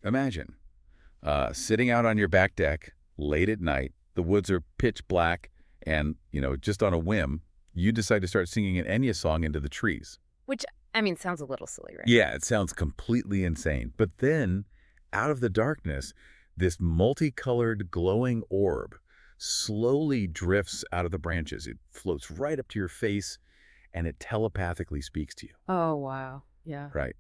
Imagine sitting out on your back deck late at night, the woods are pitch black, and, just on a whim, you decide to start singing an Enya song into the trees. Which, I mean, sounds a little silly, right? Yeah, it sounds completely insane. But then, out of the darkness, this multicolored glowing orb slowly drifts out of the branches. It floats right up to your face, and it telepathically speaks to you. Oh, wow. Yeah. Right.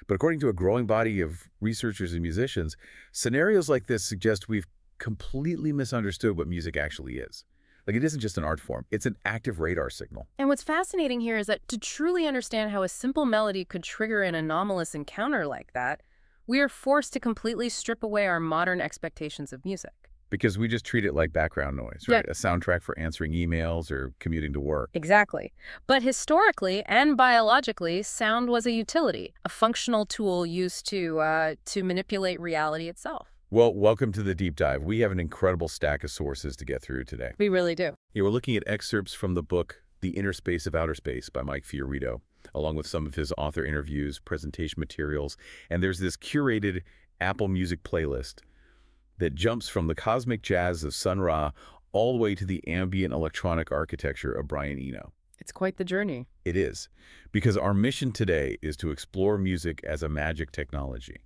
But according to a growing body of researchers and musicians, scenarios like this suggest we've completely misunderstood what music actually is. Like, it isn't just an art form, it's an active radar signal. And what's fascinating here is that to truly understand how a simple melody could trigger an anomalous encounter like that, we are forced to completely strip away our modern expectations of music. Because we just treat it like background noise, right? A soundtrack for answering emails or commuting to work. Exactly. But historically and biologically, sound was a utility, a functional tool used to manipulate reality itself. Well, welcome to the deep dive. We have an incredible stack of sources to get through today. We really do. Yeah, we're looking at excerpts from the book, The Innerspace of Outerspace by Mike Fiorito, along with some of his author interviews, presentation materials, and there's this curated Apple Music playlist that jumps from the cosmic jazz of Sun Ra all the way to the ambient electronic architecture of Brian Eno. It's quite the journey. It is, because our mission today is to explore music as a magic technology.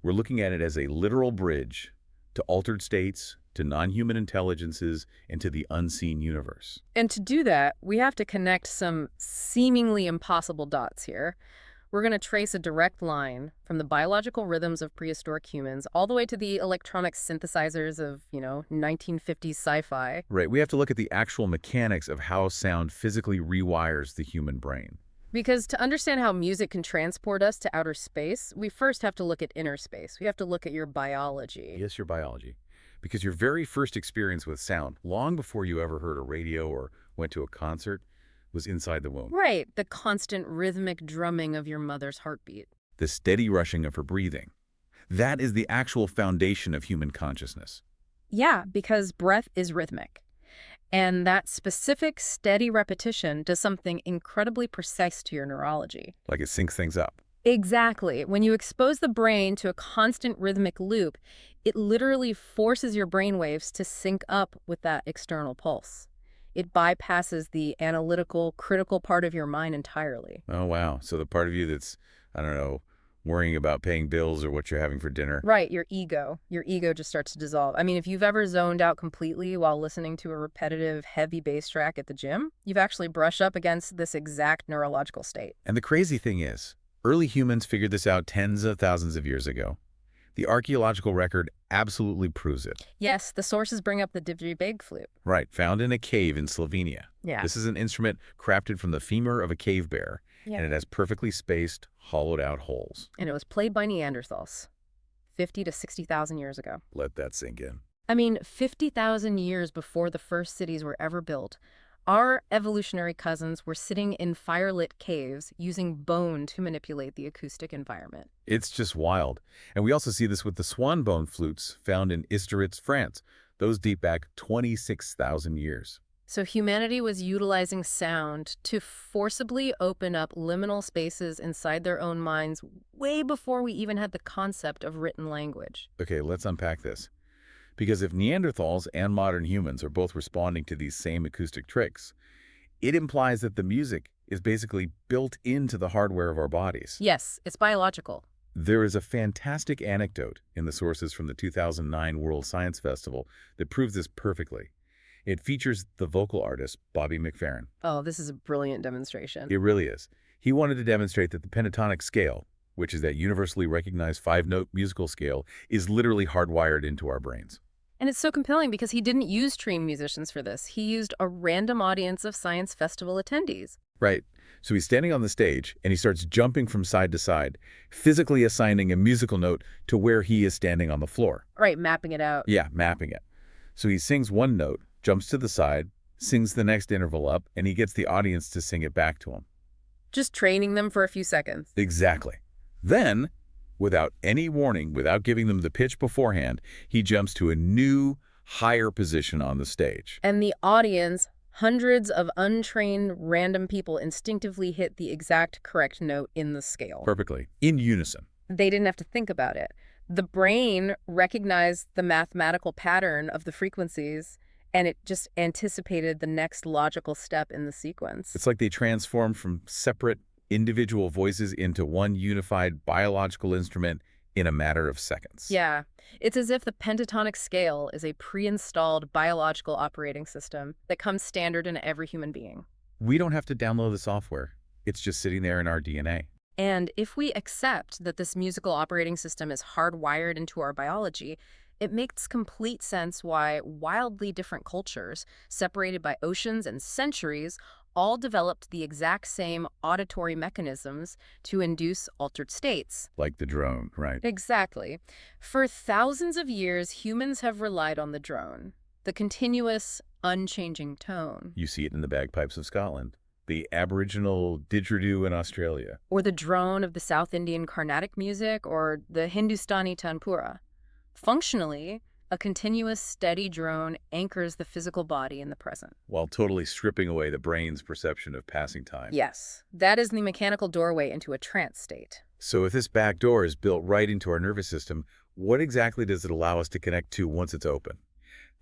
We're looking at it as a literal bridge to altered states, to non-human intelligences, and to the unseen universe. And to do that, we have to connect some seemingly impossible dots here. We're going to trace a direct line from the biological rhythms of prehistoric humans all the way to the electronic synthesizers of, 1950s sci-fi. Right. We have to look at the actual mechanics of how sound physically rewires the human brain. Because to understand how music can transport us to outer space, we first have to look at inner space. We have to look at your biology. Yes, your biology. Because your very first experience with sound, long before you ever heard a radio or went to a concert, was inside the womb. Right, the constant rhythmic drumming of your mother's heartbeat. The steady rushing of her breathing. That is the actual foundation of human consciousness. Yeah, because breath is rhythmic. And that specific, steady repetition does something incredibly precise to your neurology. Like it syncs things up. Exactly. When you expose the brain to a constant rhythmic loop, it literally forces your brain waves to sync up with that external pulse. It bypasses the analytical, critical part of your mind entirely. Oh, wow. So the part of you that's, worrying about paying bills or what you're having for dinner. Right, your ego. Your ego just starts to dissolve. I mean, if you've ever zoned out completely while listening to a repetitive, heavy bass track at the gym, you've actually brushed up against this exact neurological state. And the crazy thing is, early humans figured this out tens of thousands of years ago. The archaeological record absolutely proves it. Yes, the sources bring up the didgeridoo flute. Right, found in a cave in Slovenia. Yeah. This is an instrument crafted from the femur of a cave bear, and it has perfectly spaced, hollowed-out holes. And it was played by Neanderthals 50 to 60,000 years ago. Let that sink in. I mean, 50,000 years before the first cities were ever built, our evolutionary cousins were sitting in firelit caves using bone to manipulate the acoustic environment. It's just wild. And we also see this with the swan bone flutes found in Isteritz, France. Those date back 26,000 years. So humanity was utilizing sound to forcibly open up liminal spaces inside their own minds way before we even had the concept of written language. Okay, let's unpack this. Because if Neanderthals and modern humans are both responding to these same acoustic tricks, it implies that the music is basically built into the hardware of our bodies. Yes, it's biological. There is a fantastic anecdote in the sources from the 2009 World Science Festival that proves this perfectly. It features the vocal artist, Bobby McFerrin. Oh, this is a brilliant demonstration. It really is. He wanted to demonstrate that the pentatonic scale, which is that universally recognized five-note musical scale, is literally hardwired into our brains. And it's so compelling because he didn't use trained musicians for this. He used a random audience of science festival attendees. Right. So he's standing on the stage, and he starts jumping from side to side, physically assigning a musical note to where he is standing on the floor. Right, mapping it out. Yeah, mapping it. So he sings one note, jumps to the side, sings the next interval up, and he gets the audience to sing it back to him. Just training them for a few seconds. Exactly. Then, without any warning, without giving them the pitch beforehand, he jumps to a new, higher position on the stage. And the audience, hundreds of untrained random people, instinctively hit the exact correct note in the scale. Perfectly. In unison. They didn't have to think about it. The brain recognized the mathematical pattern of the frequencies, and it just anticipated the next logical step in the sequence. It's like they transformed from separate individual voices into one unified biological instrument in a matter of seconds. Yeah, it's as if the pentatonic scale is a pre-installed biological operating system that comes standard in every human being. We don't have to download the software. It's just sitting there in our DNA. And if we accept that this musical operating system is hardwired into our biology, it makes complete sense why wildly different cultures, separated by oceans and centuries, all developed the exact same auditory mechanisms to induce altered states. Like the drone, right? Exactly. For thousands of years, humans have relied on the drone, the continuous, unchanging tone. You see it in the bagpipes of Scotland, the Aboriginal didgeridoo in Australia. Or the drone of the South Indian Carnatic music, or the Hindustani tanpura. Functionally, a continuous, steady drone anchors the physical body in the present. While totally stripping away the brain's perception of passing time. Yes, that is the mechanical doorway into a trance state. So if this back door is built right into our nervous system, what exactly does it allow us to connect to once it's open?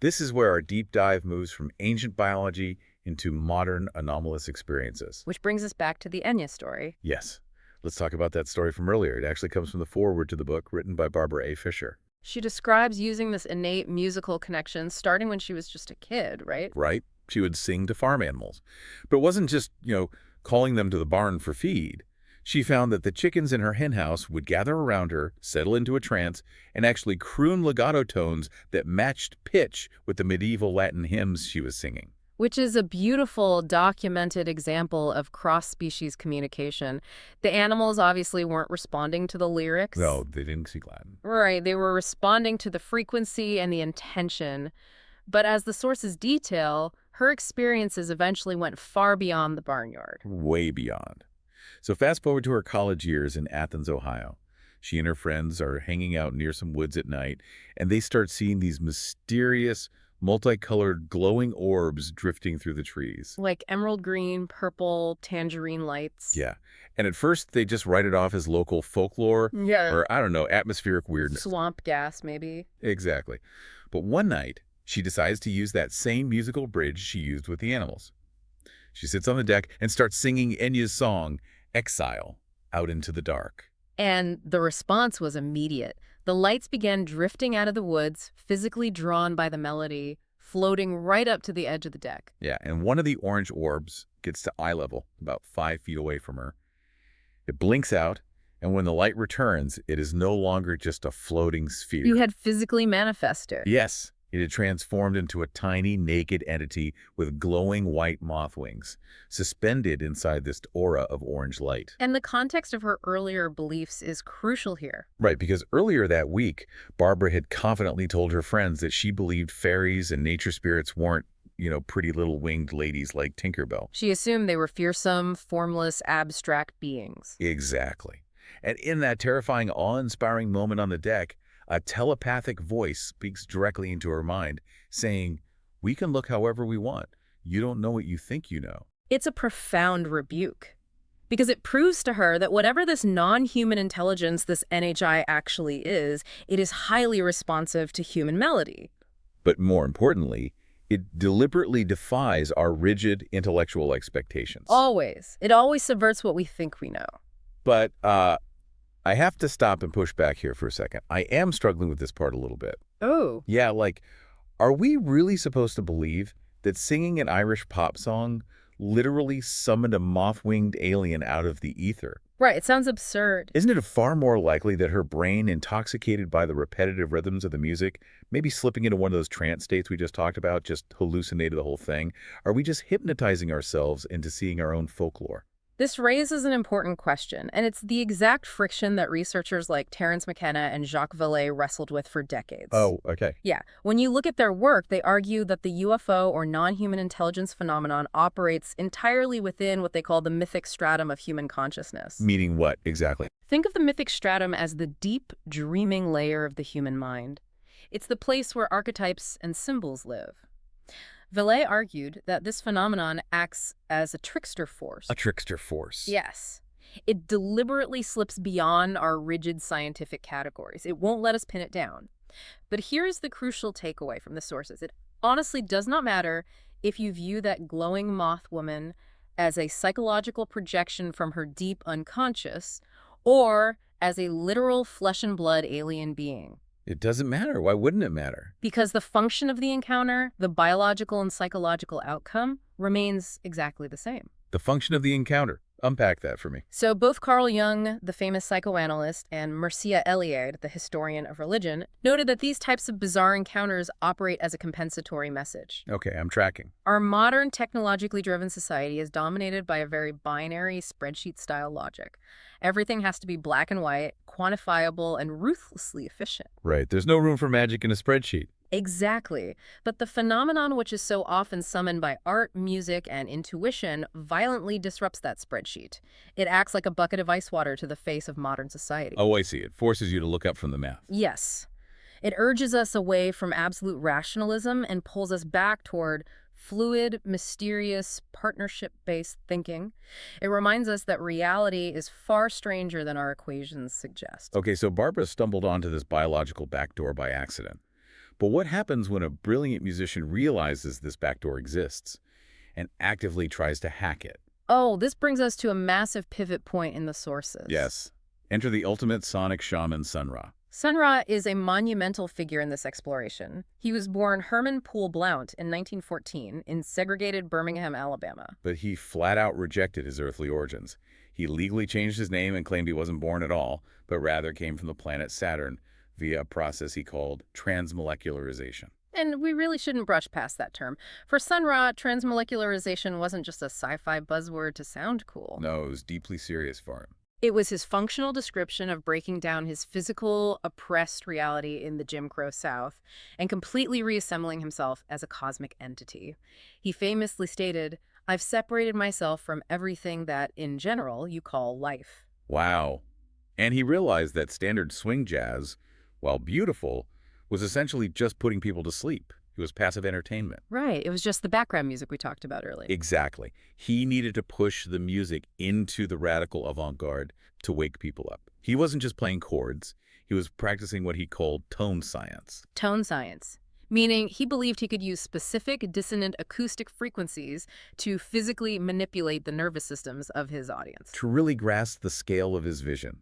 This is where our deep dive moves from ancient biology into modern anomalous experiences. Which brings us back to the Enya story. Yes. Let's talk about that story from earlier. It actually comes from the foreword to the book written by Barbara A. Fisher. She describes using this innate musical connection starting when she was just a kid, right? Right? She would sing to farm animals. But it wasn't just, calling them to the barn for feed. She found that the chickens in her hen house would gather around her, settle into a trance, and actually croon legato tones that matched pitch with the medieval Latin hymns she was singing. Which is a beautiful, documented example of cross-species communication. The animals obviously weren't responding to the lyrics. No, they didn't speak Latin. Right, they were responding to the frequency and the intention. But as the sources detail, her experiences eventually went far beyond the barnyard. Way beyond. So fast forward to her college years in Athens, Ohio. She and her friends are hanging out near some woods at night, and they start seeing these mysterious, multicolored glowing orbs drifting through the trees. Like emerald green, purple, tangerine lights. Yeah. And at first, they just write it off as local folklore Yeah. or, I don't know, atmospheric weirdness. Swamp gas, maybe. Exactly. But one night, she decides to use that same musical bridge she used with the animals. She sits on the deck and starts singing Enya's song, Exile, out into the dark. And the response was immediate. The lights began drifting out of the woods, physically drawn by the melody, floating right up to the edge of the deck. Yeah, and one of the orange orbs gets to eye level, about 5 feet away from her. It blinks out, and when the light returns, it is no longer just a floating sphere. You had physically manifested. Yes, it had transformed into a tiny, naked entity with glowing white moth wings, suspended inside this aura of orange light. And the context of her earlier beliefs is crucial here. Right, because earlier that week, Barbara had confidently told her friends that she believed fairies and nature spirits weren't, pretty little winged ladies like Tinkerbell. She assumed they were fearsome, formless, abstract beings. Exactly. And in that terrifying, awe-inspiring moment on the deck, a telepathic voice speaks directly into her mind, saying, "We can look however we want. You don't know what you think you know." It's a profound rebuke, because it proves to her that whatever this non-human intelligence, this NHI actually is, it is highly responsive to human melody. But more importantly, it deliberately defies our rigid intellectual expectations. Always. It always subverts what we think we know. But I have to stop and push back here for a second. I am struggling with this part a little bit. Oh. Yeah, are we really supposed to believe that singing an Irish pop song literally summoned a moth-winged alien out of the ether? Right, it sounds absurd. Isn't it far more likely that her brain, intoxicated by the repetitive rhythms of the music, maybe slipping into one of those trance states we just talked about, just hallucinated the whole thing? Are we just hypnotizing ourselves into seeing our own folklore? This raises an important question, and it's the exact friction that researchers like Terence McKenna and Jacques Vallée wrestled with for decades. Oh, okay. Yeah. When you look at their work, they argue that the UFO or non-human intelligence phenomenon operates entirely within what they call the mythic stratum of human consciousness. Meaning what, exactly? Think of the mythic stratum as the deep, dreaming layer of the human mind. It's the place where archetypes and symbols live. Vallée argued that this phenomenon acts as a trickster force. A trickster force. Yes. It deliberately slips beyond our rigid scientific categories. It won't let us pin it down. But here's the crucial takeaway from the sources. It honestly does not matter if you view that glowing moth woman as a psychological projection from her deep unconscious or as a literal flesh and blood alien being. It doesn't matter. Why wouldn't it matter? Because the function of the encounter, the biological and psychological outcome, remains exactly the same. The function of the encounter. Unpack that for me. So both Carl Jung, the famous psychoanalyst, and Mircea Eliade, the historian of religion, noted that these types of bizarre encounters operate as a compensatory message. Okay, I'm tracking. Our modern technologically driven society is dominated by a very binary spreadsheet-style logic. Everything has to be black and white, quantifiable, and ruthlessly efficient. Right. There's no room for magic in a spreadsheet. Exactly. But the phenomenon which is so often summoned by art, music, and intuition violently disrupts that spreadsheet. It acts like a bucket of ice water to the face of modern society. Oh, I see. It forces you to look up from the math. Yes. It urges us away from absolute rationalism and pulls us back toward fluid, mysterious, partnership-based thinking. It reminds us that reality is far stranger than our equations suggest. Okay, so Barbara stumbled onto this biological backdoor by accident. But what happens when a brilliant musician realizes this backdoor exists and actively tries to hack it? Oh, this brings us to a massive pivot point in the sources. Yes. Enter the ultimate sonic shaman, Sun Ra. Sun Ra is a monumental figure in this exploration. He was born Herman Poole Blount in 1914 in segregated Birmingham, Alabama. But he flat out rejected his earthly origins. He legally changed his name and claimed he wasn't born at all, but rather came from the planet Saturn via a process he called transmolecularization. And we really shouldn't brush past that term. For Sun Ra, transmolecularization wasn't just a sci-fi buzzword to sound cool. No, it was deeply serious for him. It was his functional description of breaking down his physical, oppressed reality in the Jim Crow South and completely reassembling himself as a cosmic entity. He famously stated, "I've separated myself from everything that, in general, you call life." Wow. And he realized that standard swing jazz, while beautiful, was essentially just putting people to sleep. It was passive entertainment. Right. It was just the background music we talked about earlier. Exactly. He needed to push the music into the radical avant-garde to wake people up. He wasn't just playing chords. He was practicing what he called tone science. Tone science, meaning he believed he could use specific dissonant acoustic frequencies to physically manipulate the nervous systems of his audience. To really grasp the scale of his vision,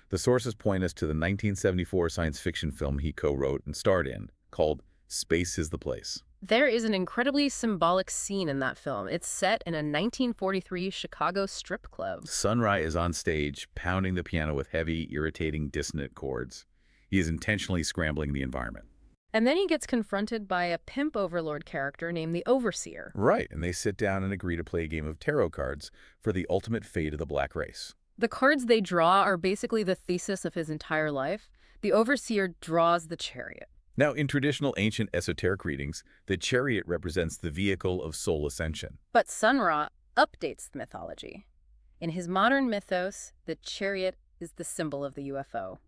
the sources point us to the 1974 science fiction film he co-wrote and starred in, called Space is the Place. There is an incredibly symbolic scene in that film. It's set in a 1943 Chicago strip club. Sun Ra is on stage, pounding the piano with heavy, irritating, dissonant chords. He is intentionally scrambling the environment. And then he gets confronted by a pimp overlord character named the Overseer. Right, and they sit down and agree to play a game of tarot cards for the ultimate fate of the black race. The cards they draw are basically the thesis of his entire life. The Overseer draws the Chariot. Now, in traditional ancient esoteric readings, the chariot represents the vehicle of soul ascension. But Sun Ra updates the mythology. In his modern mythos, the chariot is the symbol of the UFO,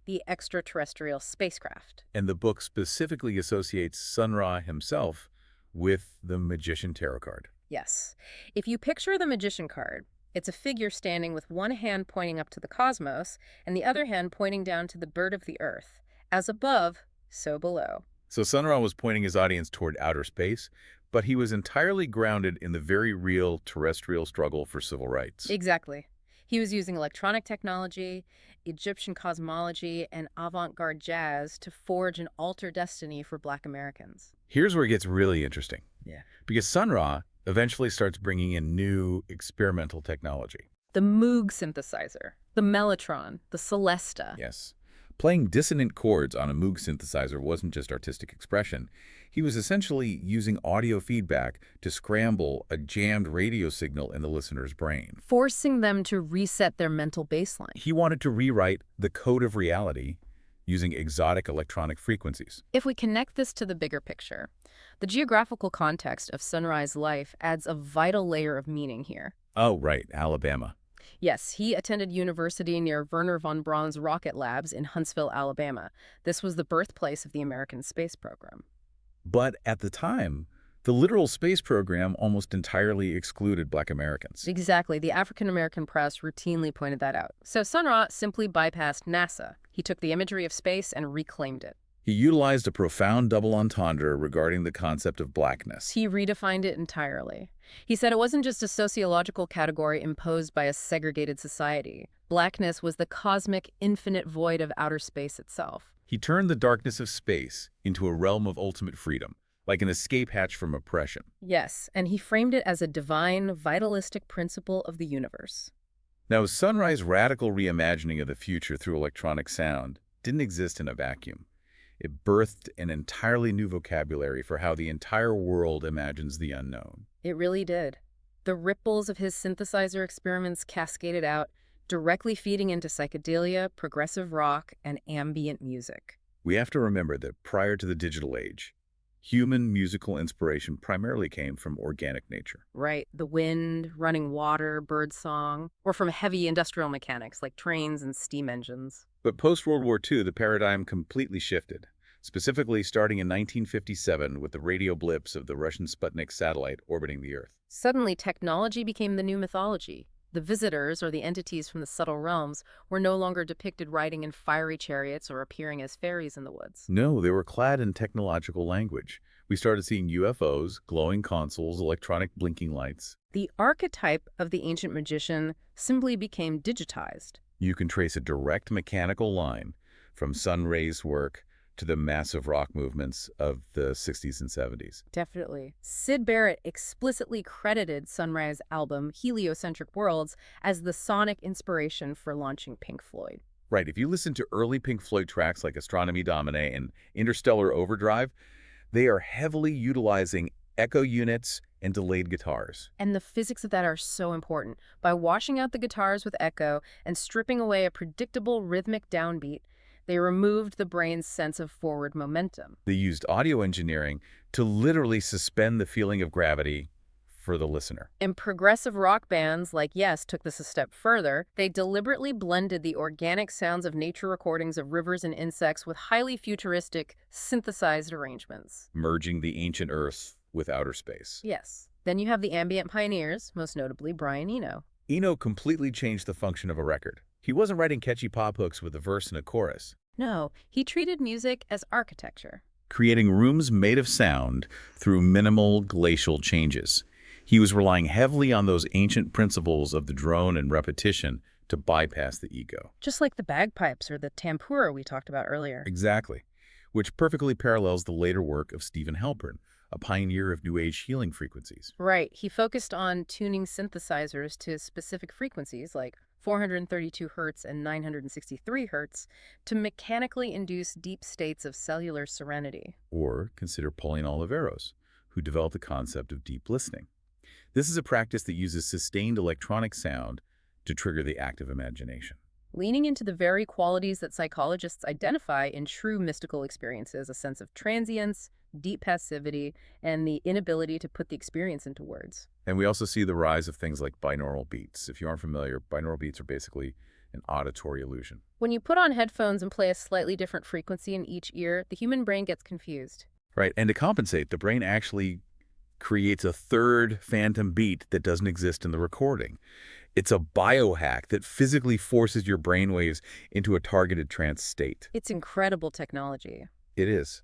the extraterrestrial spacecraft. And the book specifically associates Sun Ra himself with the magician tarot card. Yes. If you picture the magician card, it's a figure standing with one hand pointing up to the cosmos and the other hand pointing down to the bird of the earth. As above, so below. So Sun Ra was pointing his audience toward outer space, but he was entirely grounded in the very real terrestrial struggle for civil rights. Exactly. He was using electronic technology, Egyptian cosmology, and avant-garde jazz to forge an alter destiny for Black Americans. Here's where it gets really interesting. Yeah. Because Sun Ra eventually starts bringing in new experimental technology. The Moog synthesizer, the Mellotron, the Celesta. Yes. Playing dissonant chords on a Moog synthesizer wasn't just artistic expression. He was essentially using audio feedback to scramble a jammed radio signal in the listener's brain, Forcing them to reset their mental baseline. He wanted to rewrite the code of reality using exotic electronic frequencies. If we connect this to the bigger picture, the geographical context of Sun Ra's life adds a vital layer of meaning here. Oh, right, Alabama. Yes, he attended university near Wernher von Braun's rocket labs in Huntsville, Alabama. This was the birthplace of the American space program. But at the time, The literal space program almost entirely excluded Black Americans. Exactly. The African-American press routinely pointed that out. So Sun Ra simply bypassed NASA. He took the imagery of space and reclaimed it. He utilized a profound double entendre regarding the concept of blackness. He redefined it entirely. He said it wasn't just a sociological category imposed by a segregated society. Blackness was the cosmic, infinite void of outer space itself. He turned the darkness of space into a realm of ultimate freedom, like an escape hatch from oppression. Yes, and he framed it as a divine, vitalistic principle of the universe. Now, Sunrise's radical reimagining of the future through electronic sound didn't exist in a vacuum. It birthed an entirely new vocabulary for how the entire world imagines the unknown. It really did. The ripples of his synthesizer experiments cascaded out, directly feeding into psychedelia, progressive rock, and ambient music. We have to remember that prior to the digital age, human musical inspiration primarily came from organic nature. Right, the wind, running water, birdsong, or from heavy industrial mechanics like trains and steam engines. But post-World War II, the paradigm completely shifted, specifically starting in 1957 with the radio blips of the Russian Sputnik satellite orbiting the Earth. Suddenly, technology became the new mythology. The visitors, or the entities from the subtle realms, were no longer depicted riding in fiery chariots or appearing as fairies in the woods. No, they were clad in technological language. We started seeing UFOs, glowing consoles, electronic blinking lights. The archetype of the ancient magician simply became digitized. You can trace a direct mechanical line from Sun Ra's work to the massive rock movements of the 60s and 70s. Definitely. Syd Barrett explicitly credited Sun Ra's album, Heliocentric Worlds, as the sonic inspiration for launching Pink Floyd. Right, if you listen to early Pink Floyd tracks like Astronomy Domine and Interstellar Overdrive, they are heavily utilizing echo units and delayed guitars. And the physics of that are so important. By washing out the guitars with echo and stripping away a predictable rhythmic downbeat, they removed the brain's sense of forward momentum. They used audio engineering to literally suspend the feeling of gravity for the listener. And progressive rock bands like Yes took this a step further. They deliberately blended the organic sounds of nature recordings of rivers and insects with highly futuristic, synthesized arrangements. Merging the ancient Earth with outer space. Yes. Then you have the ambient pioneers, most notably Brian Eno. Eno completely changed the function of a record. He wasn't writing catchy pop hooks with a verse and a chorus. No, he treated music as architecture. Creating rooms made of sound through minimal glacial changes. He was relying heavily on those ancient principles of the drone and repetition to bypass the ego. Just like the bagpipes or the tempura we talked about earlier. Exactly, which perfectly parallels the later work of Stephen Halpern, a pioneer of New Age healing frequencies. Right. He focused on tuning synthesizers to specific frequencies like 432 hertz and 963 hertz to mechanically induce deep states of cellular serenity. Or consider Pauline Oliveros, who developed the concept of deep listening. This is a practice that uses sustained electronic sound to trigger the active imagination. Leaning into the very qualities that psychologists identify in true mystical experiences, a sense of transience, deep passivity, and the inability to put the experience into words. And we also see the rise of things like binaural beats. If you aren't familiar, binaural beats are basically an auditory illusion. When you put on headphones and play a slightly different frequency in each ear, the human brain gets confused. Right, and to compensate, the brain actually creates a third phantom beat that doesn't exist in the recording. It's a biohack that physically forces your brainwaves into a targeted trance state. It's incredible technology. It is.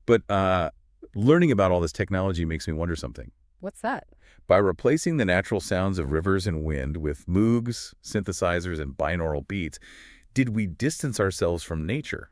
But learning about all this technology makes me wonder something. What's that? By replacing the natural sounds of rivers and wind with Moogs, synthesizers, and binaural beats, did we distance ourselves from nature?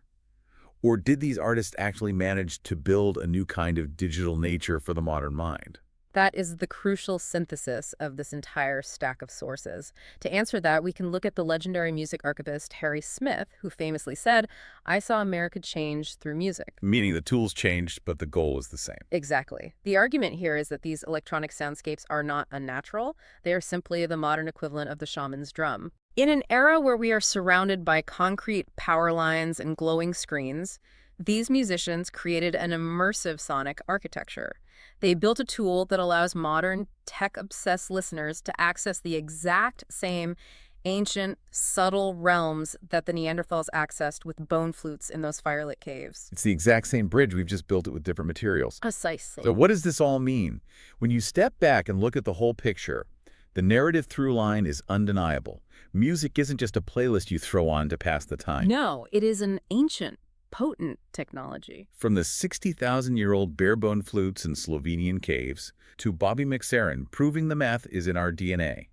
Or did these artists actually manage to build a new kind of digital nature for the modern mind? That is the crucial synthesis of this entire stack of sources. To answer that, we can look at the legendary music archivist Harry Smith, who famously said, "I saw America change through music." Meaning the tools changed, but the goal was the same. Exactly. The argument here is that these electronic soundscapes are not unnatural. They are simply the modern equivalent of the shaman's drum. In an era where we are surrounded by concrete power lines and glowing screens, these musicians created an immersive sonic architecture. They built a tool that allows modern, tech-obsessed listeners to access the exact same ancient, subtle realms that the Neanderthals accessed with bone flutes in those firelit caves. It's the exact same bridge, we've just built it with different materials. So Precisely. what does this all mean? When you step back and look at the whole picture, the narrative through line is undeniable. Music isn't just a playlist you throw on to pass the time. No, it is an ancient, potent technology. From the 60,000-year-old bare-bone flutes in Slovenian caves to Bobby McSarron proving the math is in our DNA.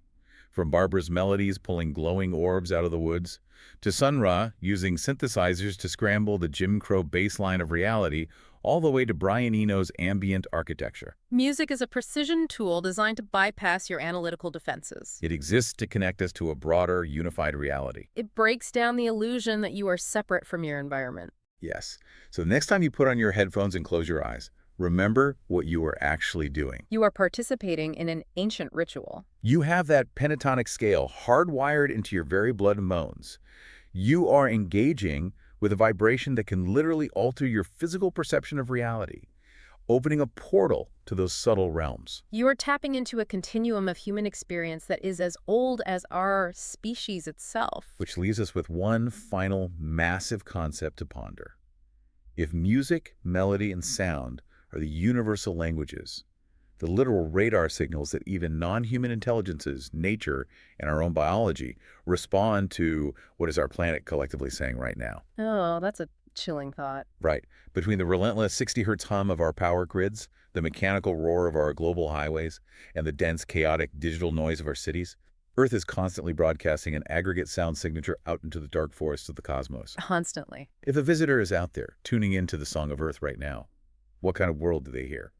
From Barbara's melodies pulling glowing orbs out of the woods, to Sun Ra using synthesizers to scramble the Jim Crow bass line of reality, all the way to Brian Eno's ambient architecture. Music is a precision tool designed to bypass your analytical defenses. It exists to connect us to a broader, unified reality. It breaks down the illusion that you are separate from your environment. Yes. So the next time you put on your headphones and close your eyes, remember what you are actually doing. You are participating in an ancient ritual. You have that pentatonic scale hardwired into your very blood and bones. You are engaging with a vibration that can literally alter your physical perception of reality, opening a portal to those subtle realms. You are tapping into a continuum of human experience that is as old as our species itself. Which leaves us with one final massive concept to ponder. If music, melody, and sound are the universal languages, the literal radar signals that even non-human intelligences, nature, and our own biology respond to, what is our planet collectively saying right now? Oh, that's a chilling thought. Right. Between the relentless 60 hertz hum of our power grids, the mechanical roar of our global highways, and the dense, chaotic digital noise of our cities, Earth is constantly broadcasting an aggregate sound signature out into the dark forests of the cosmos. Constantly. If a visitor is out there tuning into the Song of Earth right now, what kind of world do they hear?